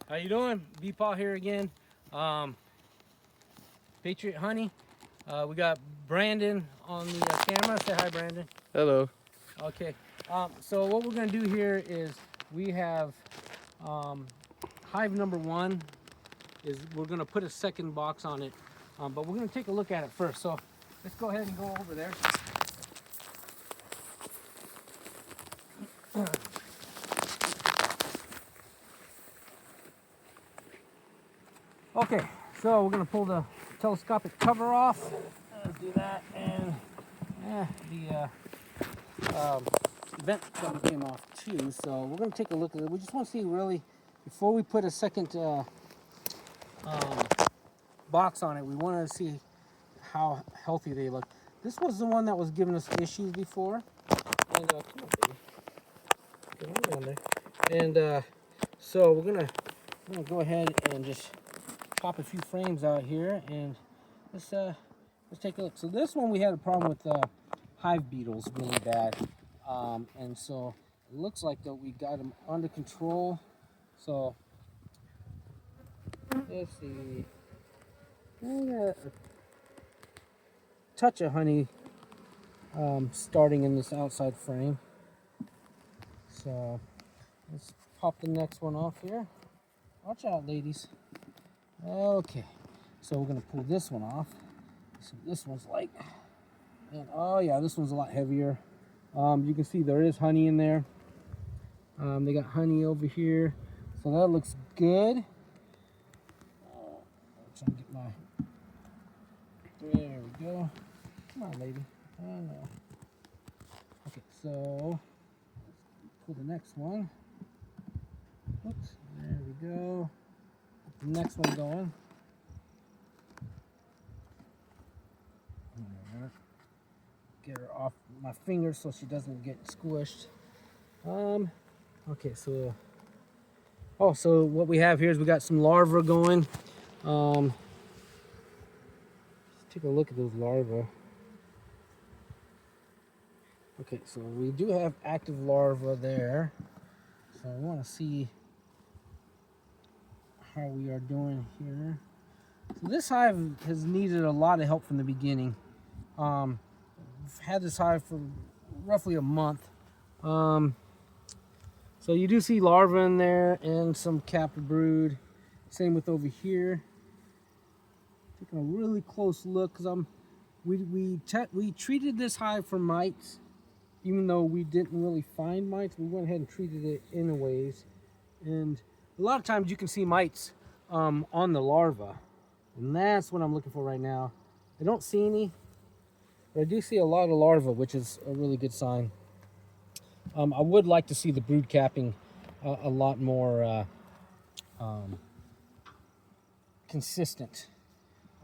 How you doing? B-Paw here again. Patriot Honey. We got Brandon on the camera. Say hi, Brandon. Hello. Okay. So what we're gonna do here is we have hive number one. Is we're gonna put a second box on it, but we're gonna take a look at it first. So let's go ahead and go over there. Okay, so we're gonna pull the telescopic cover off. Let's do that, and the vent cover came off too. So we're gonna take a look at it. We just want to see really before we put a second box on it. We want to see how healthy they look. This was the one that was giving us issues before. And come on, baby. Get on down there. And so we're gonna go ahead and just pop a few frames out here, and let's take a look. So this one we had a problem with hive beetles really bad, and so it looks like that we got them under control. So let's see. I got a touch of honey starting in this outside frame. So let's pop the next one off here. Watch out, ladies. Okay, so we're gonna pull this one off. See what this one's like. And oh yeah, this one's a lot heavier. You can see there is honey in there. They got honey over here, so that looks good. Trying to get my. There we go. Come on, lady. Oh no. Okay, so let's pull the next one. Oops. There we go. Get the next one going. Get her off my fingers so she doesn't get squished. Okay, so so what we have here is we got some larvae going. Let's take a look at those larvae. Okay, so we do have active larvae there. So I want to see how we are doing here. So this hive has needed a lot of help from the beginning. We've had this hive for roughly a month. So you do see larvae in there and some capped brood. Same with over here. Taking a really close look because we treated this hive for mites, even though we didn't really find mites. We went ahead and treated it anyways, and a lot of times you can see mites on the larvae, and that's what I'm looking for right now. I don't see any, but I do see a lot of larvae, which is a really good sign. I would like to see the brood capping a lot more consistent,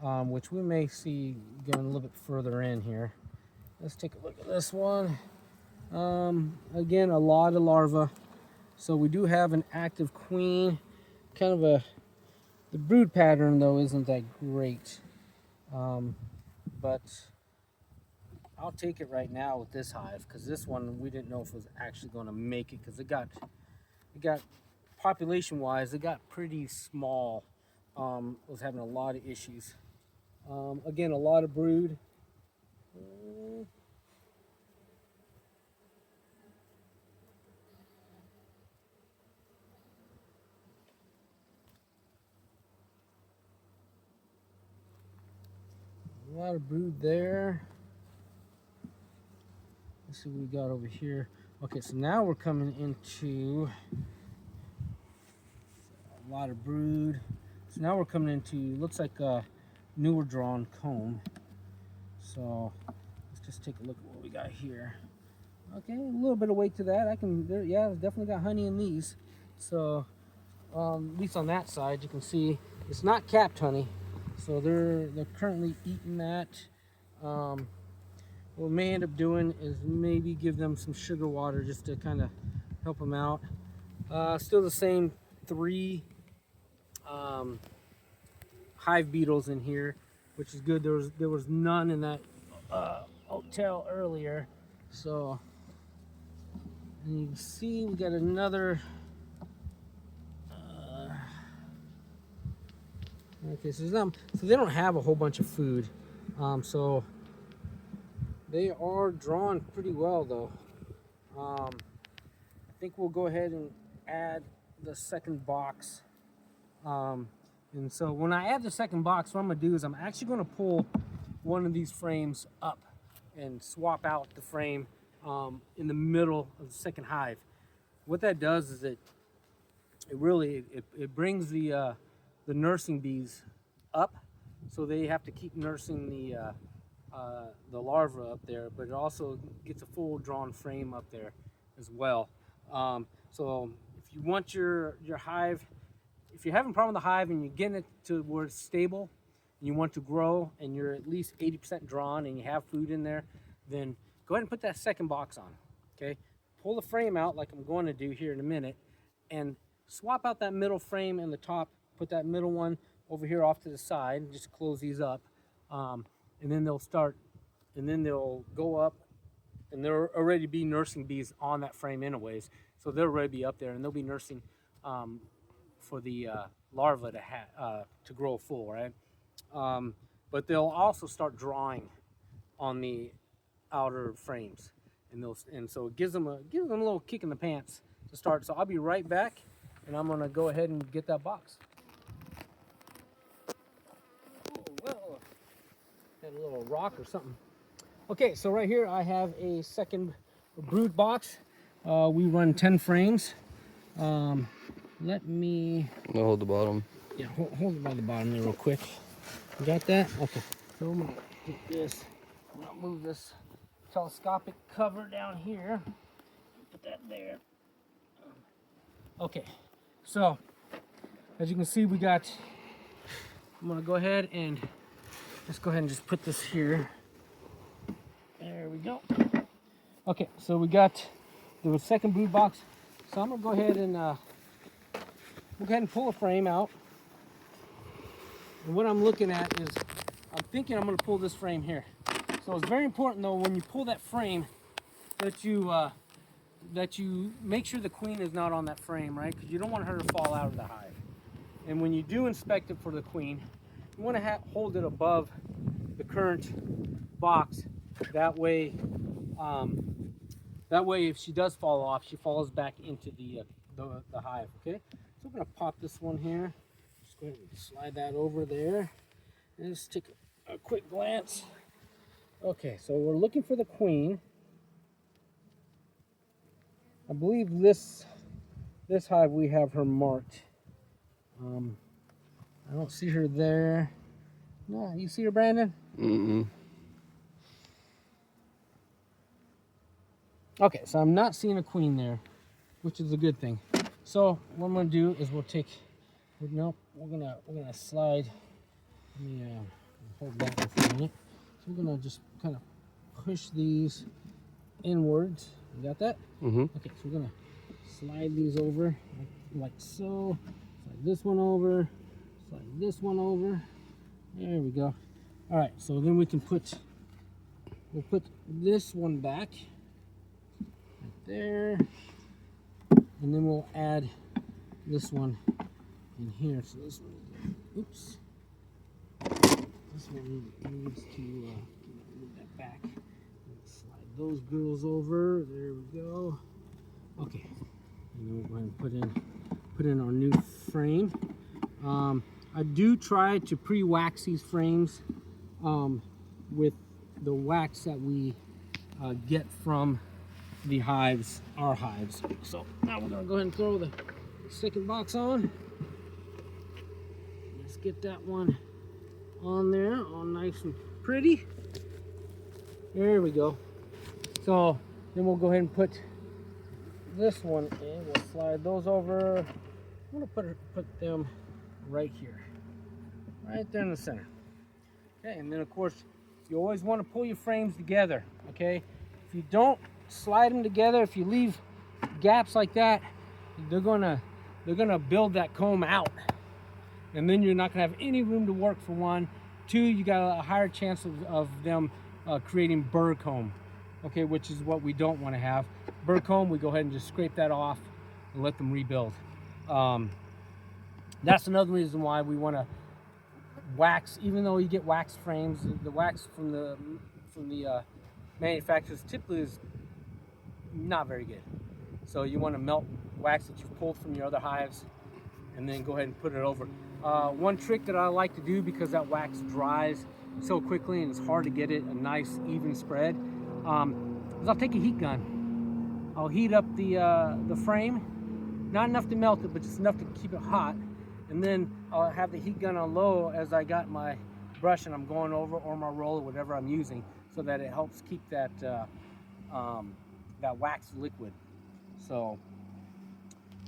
which we may see going a little bit further in here. Let's take a look at this one. Again, a lot of larvae. So we do have an active queen. Kind of the brood pattern though isn't that great, but I'll take it right now with this hive because this one we didn't know if it was actually going to make it because it got population-wise it got pretty small. It was having a lot of issues. Again, a lot of brood. A lot of brood there. Let's see what we got over here. Okay, so now we're coming into a lot of brood. So now we're coming into, looks like a newer drawn comb. So let's just take a look at what we got here. Okay, a little bit of weight to that. Yeah, it's definitely got honey in these. So at least on that side, you can see it's not capped honey. So they're currently eating that. What we may end up doing is maybe give them some sugar water just to kind of help them out. Still the same 3 hive beetles in here, which is good. There was none in that hotel earlier. So and you can see we got another Okay, so they don't have a whole bunch of food, so they are drawn pretty well though. I think we'll go ahead and add the second box. And so when I add the second box, what I'm gonna do is I'm actually gonna pull one of these frames up and swap out the frame in the middle of the second hive. What that does is it really brings the nursing bees up, so they have to keep nursing the larva up there, but it also gets a full drawn frame up there as well. So if you want your hive, if you're having a problem with the hive and you're getting it to where it's stable and you want to grow and you're at least 80% drawn and you have food in there, then go ahead and put that second box on. Okay, pull the frame out like I'm going to do here in a minute and swap out that middle frame in the top, put that middle one over here off to the side, just close these up, and then they'll go up, and there'll already be nursing bees on that frame anyways, so they'll already be up there and they'll be nursing for the larva to grow full, right? But they'll also start drawing on the outer frames, and so it gives them a little kick in the pants to start. So I'll be right back, and I'm gonna go ahead and get that box. Oh, well, had a little rock or something. Okay, so right here I have a second brood box. We run 10 frames. Let me... I'll hold the bottom. Yeah, hold it by the bottom there real quick. You got that? Okay. So I'm gonna get this. I'm gonna move this telescopic cover down here. Put that there. Okay. So, as you can see, we got... I'm gonna go ahead and... Let's go ahead and just put this here. There we go. Okay, so we got the second brood box. So I'm gonna go ahead and pull a frame out. And what I'm looking at is, I'm thinking I'm gonna pull this frame here. So it's very important though, when you pull that frame, that you make sure the queen is not on that frame, right? Because you don't want her to fall out of the hive. And when you do inspect it for the queen, you want to hold it above the current box. That way if she does fall off, she falls back into the hive. Okay, so we're gonna pop this one here. Just go ahead and slide that over there, and just take a quick glance. Okay, so we're looking for the queen. I believe this hive we have her marked. I don't see her there. No, you see her, Brandon? Mm-mm. Okay, so I'm not seeing a queen there, which is a good thing. So what I'm gonna do is we're gonna slide. Let me hold that one for a minute. So we're gonna just kind of push these inwards. You got that? Mm-hmm. Okay, so we're gonna slide these over like so. Slide this one over. Slide this one over. There we go. All right, so then we'll put this one back right there, and then we'll add this one in here. So this one, oops, this one needs to move that back. Slide those girls over. There we go. Okay, and then we'll go ahead and put in our new frame. I do try to pre-wax these frames with the wax that we get from the hives, our hives. So now we're gonna go ahead and throw the second box on. Let's get that one on there, all nice and pretty. There we go. So then we'll go ahead and put this one in. We'll slide those over. I'm gonna put them right here, right there in the center. Okay, and then of course you always want to pull your frames together. Okay, if you don't slide them together, if you leave gaps like that, they're gonna build that comb out, and then you're not gonna have any room to work, for one. Two, you got a higher chance of them creating burr comb. Okay, which is what we don't want to have. Burr comb, we go ahead and just scrape that off and let them rebuild. That's another reason why we want to wax, even though you get wax frames, the wax from the manufacturers typically is not very good. So you want to melt wax that you've pulled from your other hives and then go ahead and put it over. One trick that I like to do, because that wax dries so quickly and it's hard to get it a nice even spread, is I'll take a heat gun. I'll heat up the frame, not enough to melt it, but just enough to keep it hot. And then I'll have the heat gun on low as I got my brush and I'm going over, or my roller, whatever I'm using, so that it helps keep that that wax liquid. So,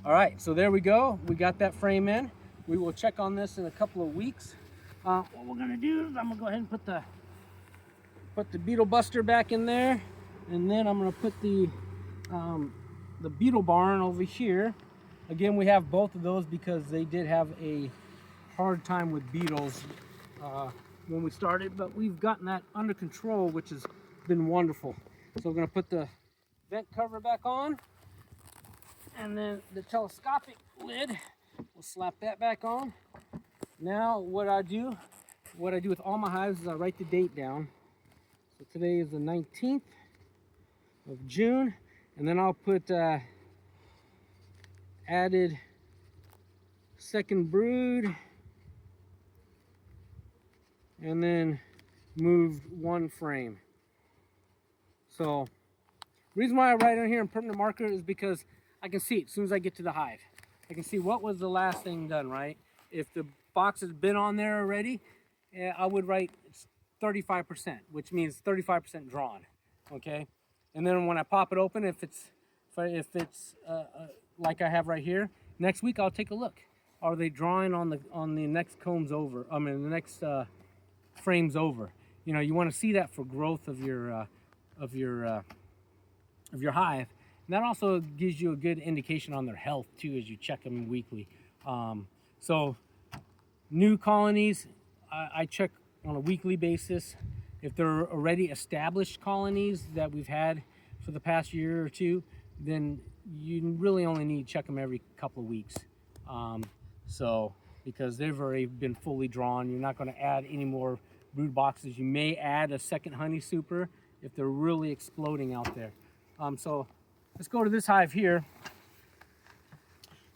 all right, so there we go. We got that frame in. We will check on this in a couple of weeks. What we're gonna do is I'm gonna go ahead and put the beetle buster back in there, and then I'm gonna put the beetle barn over here. Again, we have both of those because they did have a hard time with beetles when we started, but we've gotten that under control, which has been wonderful. So we're gonna put the vent cover back on, and then the telescopic lid, we'll slap that back on. Now what I do with all my hives is I write the date down. So today is the 19th of June, and then I'll put added second brood, and then moved one frame. So reason why I write on here in permanent marker is because I can see it as soon as I get to the hive. I can see what was the last thing done, right? If the box has been on there already, I would write 35%, which means 35% drawn, okay? And then when I pop it open, if it's like I have right here, next week I'll take a look. Are they drawing on the next combs over? I mean, the next frames over. You know, you want to see that for growth of your hive. And that also gives you a good indication on their health too, as you check them weekly. So new colonies, I check on a weekly basis. If they're already established colonies that we've had for the past year or two, then you really only need to check them every couple of weeks. So because they've already been fully drawn, you're not going to add any more brood boxes. You may add a second honey super if they're really exploding out there. So let's go to this hive here.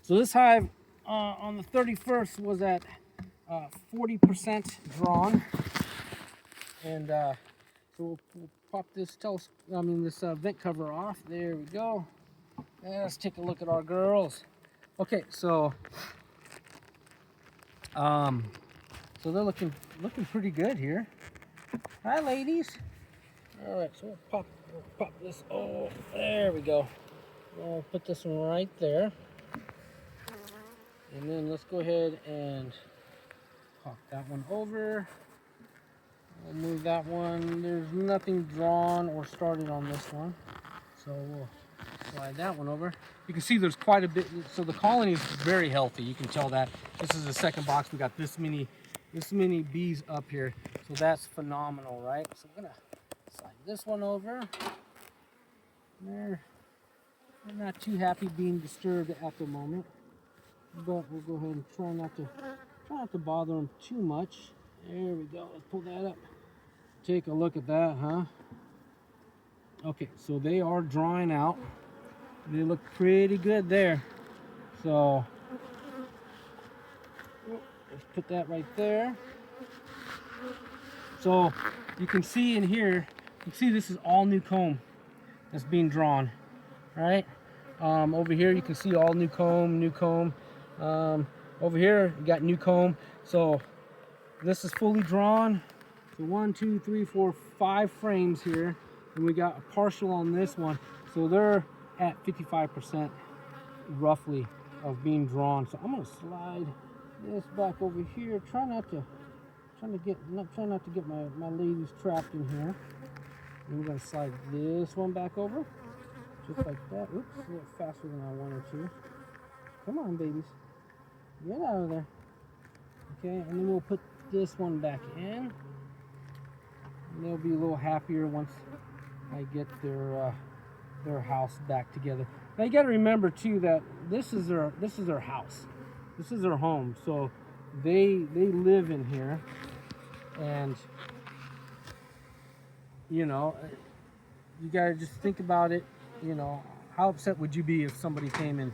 So this hive on the 31st was at 40% drawn, and so we'll pop this vent cover off. There we go. And let's take a look at our girls. Okay, so so they're looking pretty good here. Hi, ladies. All right, so we'll pop this. Oh, there we go. We'll put this one right there, and then let's go ahead and pop that one over. We'll move that one. There's nothing drawn or started on this one, so we'll slide that one over. You can see there's quite a bit. So the colony is very healthy. You can tell that. This is the second box. We got this many bees up here, so that's phenomenal, right? So I'm gonna slide this one over. They're not too happy being disturbed at the moment, but we'll go ahead and try not to bother them too much. There we go. Let's pull that up. Take a look at that, huh? Okay, so they are drying out. They look pretty good there. So let's put that right there. So you can see in here, you can see this is all new comb that's being drawn, right? Over here you can see all new comb. Over here you got new comb. So this is fully drawn. So 1, 2, 3, 4, 5 frames here, and we got a partial on this one. So they're at 55% roughly of being drawn. So I'm gonna slide this back over here. Try not to get my ladies trapped in here. And we're gonna slide this one back over, just like that. Oops, a little faster than I wanted to. Come on, babies, get out of there. Okay, and then we'll put this one back in. And they'll be a little happier once I get their house back together. Now you got to remember too that this is their house. This is their home. So they live in here, and you know, you gotta just think about it. You know, how upset would you be if somebody came and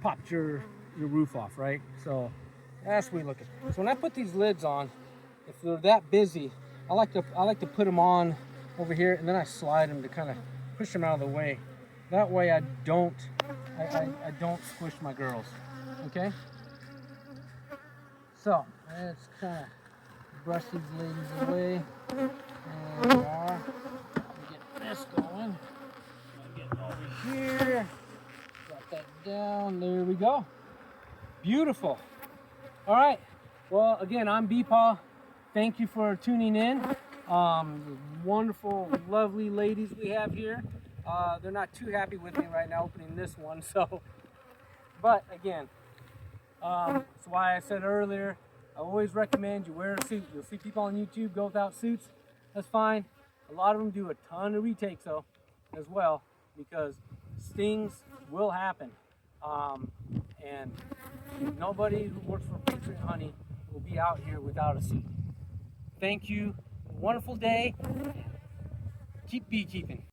popped your roof off, right? So that's what we look at. So when I put these lids on, if they're that busy, I like to put them on over here, and then I slide them to kind of push them out of the way. That way I don't squish my girls. Okay. So let's kind of brush these ladies away. And we are. Get this going. Get over here. Drop that down. There we go. Beautiful. All right. Well, again, I'm Beepaw. Thank you for tuning in. Wonderful, lovely ladies we have here. They're not too happy with me right now opening this one. So, but again, that's why I said earlier, I always recommend you wear a suit. You'll see people on YouTube go without suits. That's fine. A lot of them do a ton of retakes though, as well, because stings will happen. And nobody who works for Patriot Honey will be out here without a suit. Thank you. Wonderful day. Keep beekeeping.